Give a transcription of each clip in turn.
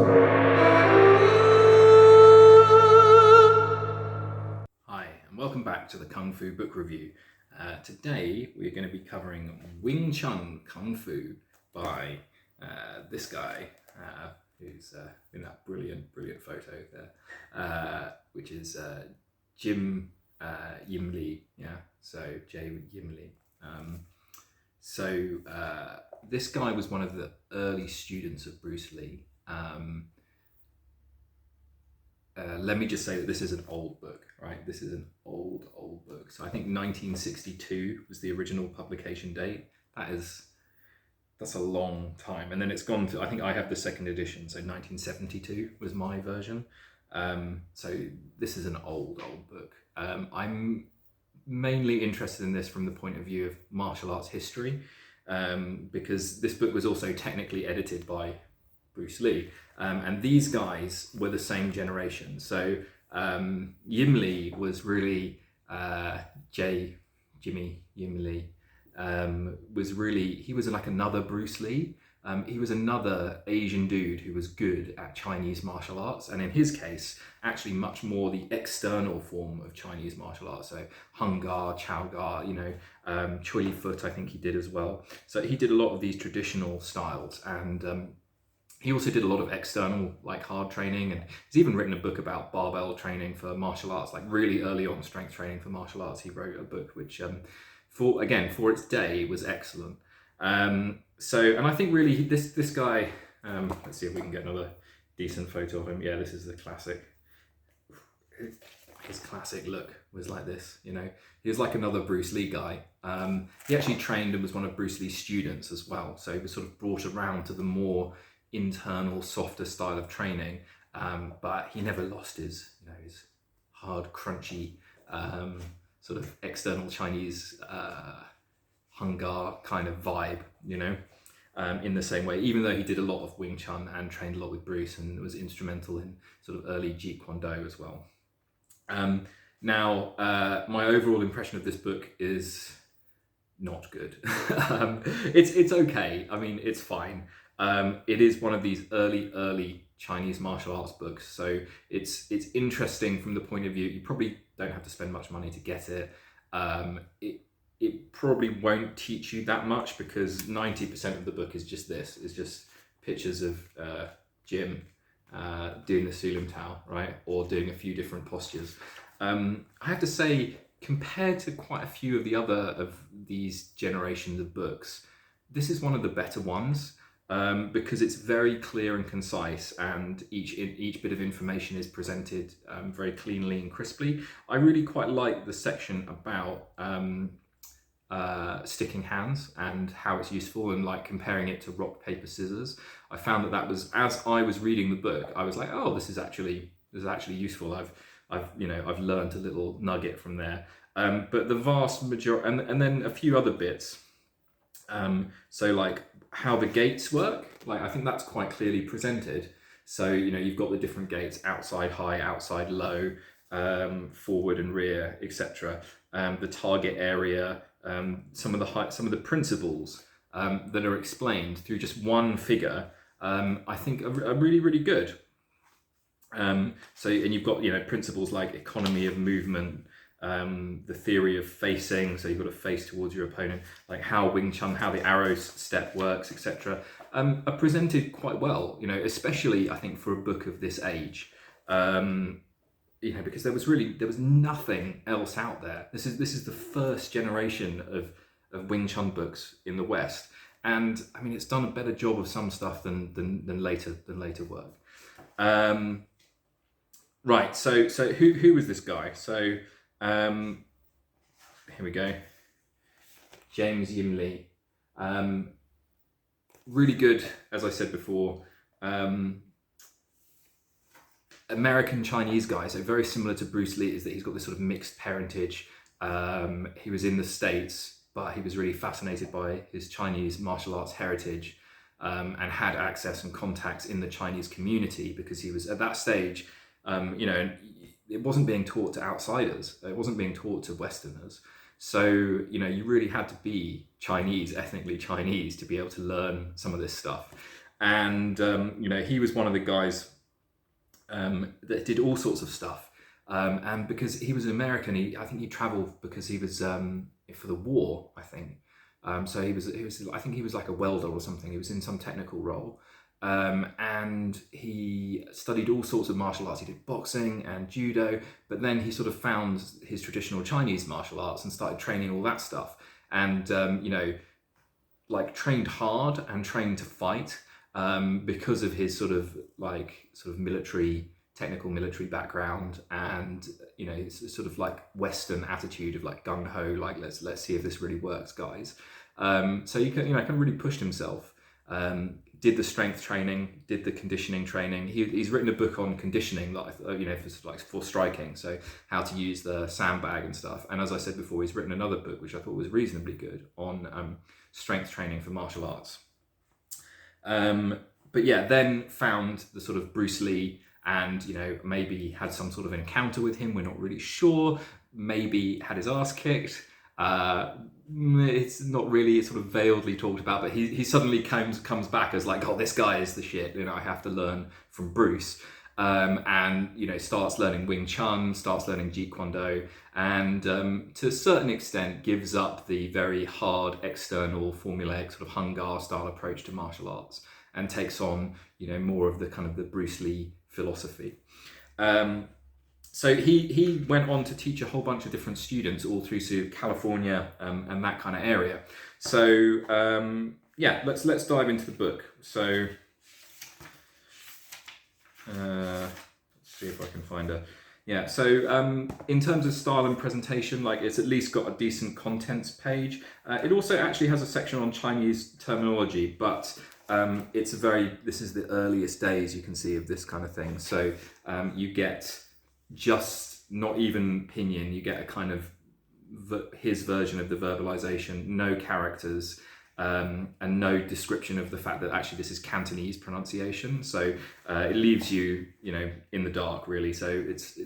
Hi, and welcome back to the Kung Fu Book Review. Today we're going to be covering Wing Chun Kung Fu by this guy, who's in that brilliant photo there, which is Yimm Lee. Yeah, so Yimm Lee. This guy was one of the early students of Bruce Lee. Let me just say that this is an old book, right? This is an old book. So I think 1962 was the original publication date. That's a long time. And then it's gone to, I think I have the second edition, so 1972 was my version. So this is an old book. I'm mainly interested in this from the point of view of martial arts history, because this book was also technically edited by Bruce Lee, and these guys were the same generation. So Yimm Lee was really Yimm Lee he was like another Bruce Lee. He was another Asian dude who was good at Chinese martial arts, and in his case actually much more the external form of Chinese martial arts, so Hung Gar, Chow Gar, Choi Foot I think he did as well. So he did a lot of these traditional styles, and he also did a lot of external, like hard training, and he's even written a book about barbell training for martial arts, like really early on strength training for martial arts. He wrote a book which, for its day, was excellent. And I think really this guy, let's see if we can get another decent photo of him. Yeah, this is the classic. His classic look was like this, He was like another Bruce Lee guy. He actually trained and was one of Bruce Lee's students as well. So he was sort of brought around to the more internal, softer style of training, but he never lost his hard, crunchy, sort of external Chinese Hung Gar kind of vibe, in the same way, even though he did a lot of Wing Chun and trained a lot with Bruce and was instrumental in sort of early Jeet Kune Do as well. My overall impression of this book is not good. It's okay. I mean, it's fine. It is one of these early Chinese martial arts books, so it's interesting from the point of view, you probably don't have to spend much money to get it. It probably won't teach you that much, because 90% of the book is just pictures of Jim doing the Sulim Tao, right, or doing a few different postures. I have to say, compared to quite a few of the other of these generations of books, this is one of the better ones. Because it's very clear and concise, and each bit of information is presented very cleanly and crisply. I really quite like the section about sticking hands and how it's useful, and like comparing it to rock, paper, scissors. I found that was, as I was reading the book, I was like, oh, this is actually useful. I've learned a little nugget from there. But the vast majority, and then a few other bits. So like how the gates work, like I think that's quite clearly presented. So you've got the different gates: outside high, outside low, forward and rear, etc. The target area, some of the principles that are explained through just one figure, I think are really good. And you've got principles like economy of movement, the theory of facing, so you've got to face towards your opponent, like how Wing Chun, how the arrow step works, etc. Are presented quite well, especially I think for a book of this age, because there was nothing else out there. This is the first generation of Wing Chun books in the West, and I mean it's done a better job of some stuff than later work. Right, so who was this guy? So here we go. James Yimm Lee. Really good, as I said before. American Chinese guy, so very similar to Bruce Lee, is that he's got this sort of mixed parentage. He was in the States, but he was really fascinated by his Chinese martial arts heritage, and had access and contacts in the Chinese community, because he was at that stage, it wasn't being taught to outsiders. It wasn't being taught to Westerners. So, you really had to be Chinese, ethnically Chinese, to be able to learn some of this stuff. And he was one of the guys that did all sorts of stuff. And because he was an American, I think he travelled because he was for the war, I think. So he was. I think he was like a welder or something. He was in some technical role, and he studied all sorts of martial arts. He did boxing and judo, but then he sort of found his traditional Chinese martial arts and started training all that stuff. And like trained hard and trained to fight because of his sort of technical military background, and it's sort of like Western attitude of like gung ho, like let's see if this really works, guys. So he kind of really pushed himself. Did the strength training, did the conditioning training. He's written a book on conditioning, for striking, so how to use the sandbag and stuff. And as I said before, he's written another book which I thought was reasonably good on strength training for martial arts. But yeah, then found the sort of Bruce Lee, and maybe had some sort of encounter with him. We're not really sure. Maybe had his ass kicked. It's not really, it's sort of veiledly talked about, but he suddenly comes back as like, oh, this guy is the shit. I have to learn from Bruce. And starts learning Wing Chun, starts learning Jeet Kune Do, and to a certain extent gives up the very hard external formulaic sort of Hung Gar style approach to martial arts, and takes on more of the kind of the Bruce Lee philosophy. So he went on to teach a whole bunch of different students all through to California and that kind of area. So let's dive into the book. So let's see if I can find a in terms of style and presentation, like it's at least got a decent contents page. It also actually has a section on Chinese terminology, but this is the earliest days, you can see, of this kind of thing. So you get just not even pinyin, you get a kind of his version of the verbalization, no characters, and no description of the fact that actually this is Cantonese pronunciation. So it leaves you, in the dark, really. So it's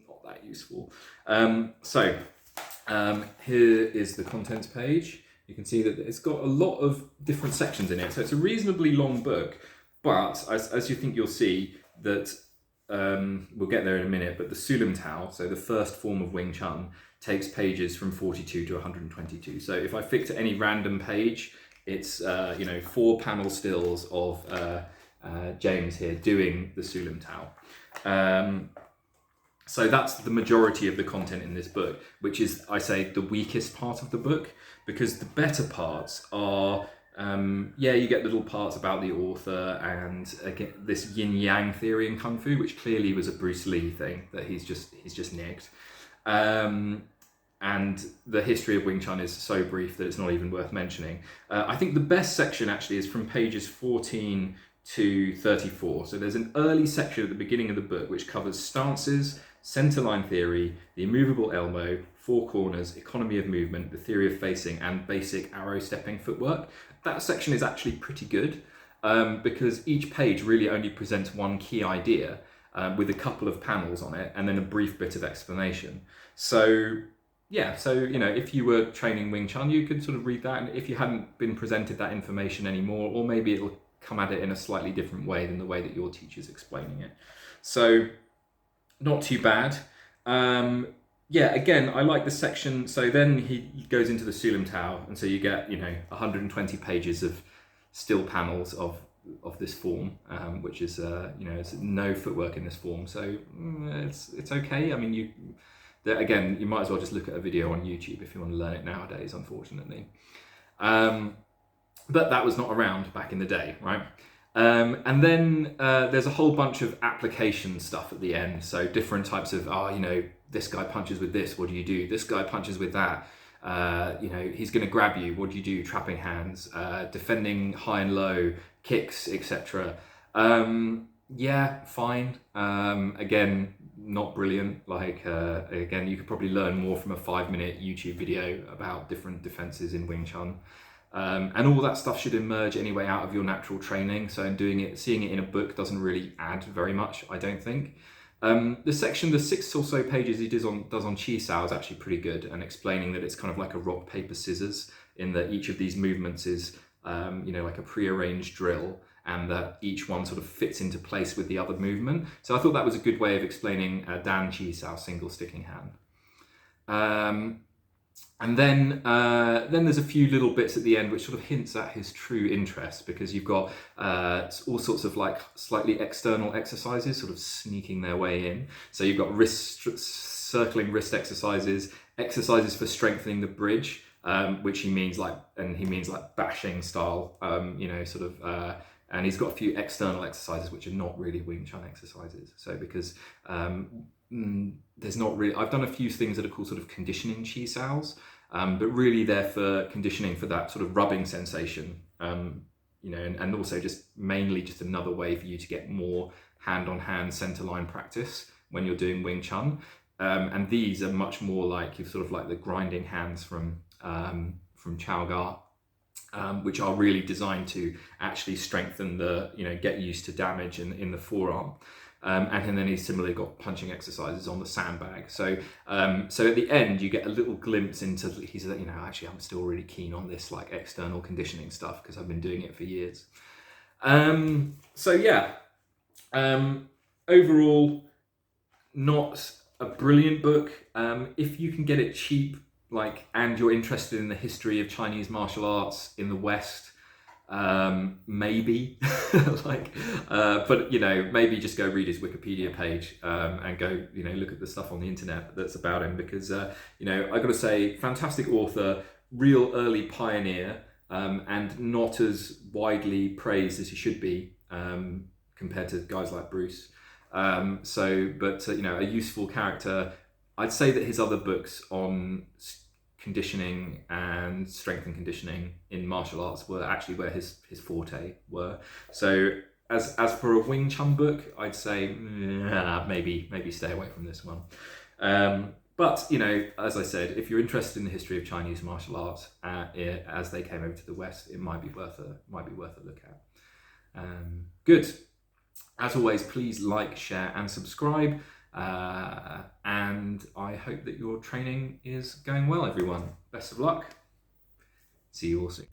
not that useful. Here is the contents page. You can see that it's got a lot of different sections in it. So it's a reasonably long book, but as you think you'll see that, we'll get there in a minute, but the Sulam Tao, so the first form of Wing Chun, takes pages from 42 to 122. So if I flick to any random page, it's 4 panel stills of James here doing the Sulam Tao. So that's the majority of the content in this book, which is, I say, the weakest part of the book, because the better parts are, you get little parts about the author and again, this yin yang theory in Kung Fu, which clearly was a Bruce Lee thing that he's just nicked. And the history of Wing Chun is so brief that it's not even worth mentioning. I think the best section actually is from pages 14 to 34. So there's an early section at the beginning of the book which covers stances, centerline theory, the immovable elbow, 4 corners, economy of movement, the theory of facing, and basic arrow stepping footwork. That section is actually pretty good because each page really only presents one key idea with a couple of panels on it and then a brief bit of explanation. So if you were training Wing Chun, you could sort of read that, and if you hadn't been presented that information anymore, or maybe it'll come at it in a slightly different way than the way that your teacher's explaining it. So not too bad. Again, I like the section. So then he goes into the Sulam Tao, and so you get 120 pages of still panels of this form, which is it's no footwork in this form, so it's okay. I mean, again, you might as well just look at a video on YouTube if you want to learn it nowadays, unfortunately. But that was not around back in the day, right? And then there's a whole bunch of application stuff at the end. So different types of, this guy punches with this, what do you do? This guy punches with that. He's going to grab you, what do you do? Trapping hands, defending high and low, kicks, etc. Fine. Again, not brilliant. Again, you could probably learn more from a 5-minute YouTube video about different defenses in Wing Chun. And all that stuff should emerge anyway out of your natural training. So seeing it in a book doesn't really add very much, I don't think. The 6 or so pages he does on Chi Sao is actually pretty good, and explaining that it's kind of like a rock, paper, scissors, in that each of these movements is, like a prearranged drill, and that each one sort of fits into place with the other movement. So I thought that was a good way of explaining Dan Chi Sao, single sticking hand. And then there's a few little bits at the end which sort of hints at his true interest, because you've got all sorts of like slightly external exercises sort of sneaking their way in. So you've got circling wrist exercises, exercises for strengthening the bridge, which he means like bashing style, sort of. And he's got a few external exercises which are not really Wing Chun exercises. So because there's not really, I've done a few things that are called sort of conditioning chi saos, but really they're for conditioning for that sort of rubbing sensation, and also just mainly just another way for you to get more hand-on-hand centerline practice when you're doing Wing Chun. And these are much more like you've sort of like the grinding hands from Chow Gar, which are really designed to actually strengthen the, get used to damage in the forearm. And then he's similarly got punching exercises on the sandbag. So at the end you get a little glimpse into, he's like, actually I'm still really keen on this like external conditioning stuff because I've been doing it for years. Overall, not a brilliant book. If you can get it cheap, and you're interested in the history of Chinese martial arts in the West, maybe, but maybe just go read his Wikipedia page and go, look at the stuff on the internet that's about him, because I got to say, fantastic author, real early pioneer, and not as widely praised as he should be compared to guys like Bruce. A useful character. I'd say that his other books on conditioning and strength and conditioning in martial arts were actually where his forte were. So as for a Wing Chun book, I'd say maybe stay away from this one. But as I said, if you're interested in the history of Chinese martial arts as they came over to the West, it might be worth a look at. Good. As always, please like, share, and subscribe. And I hope that your training is going well, everyone. Best of luck. See you all soon.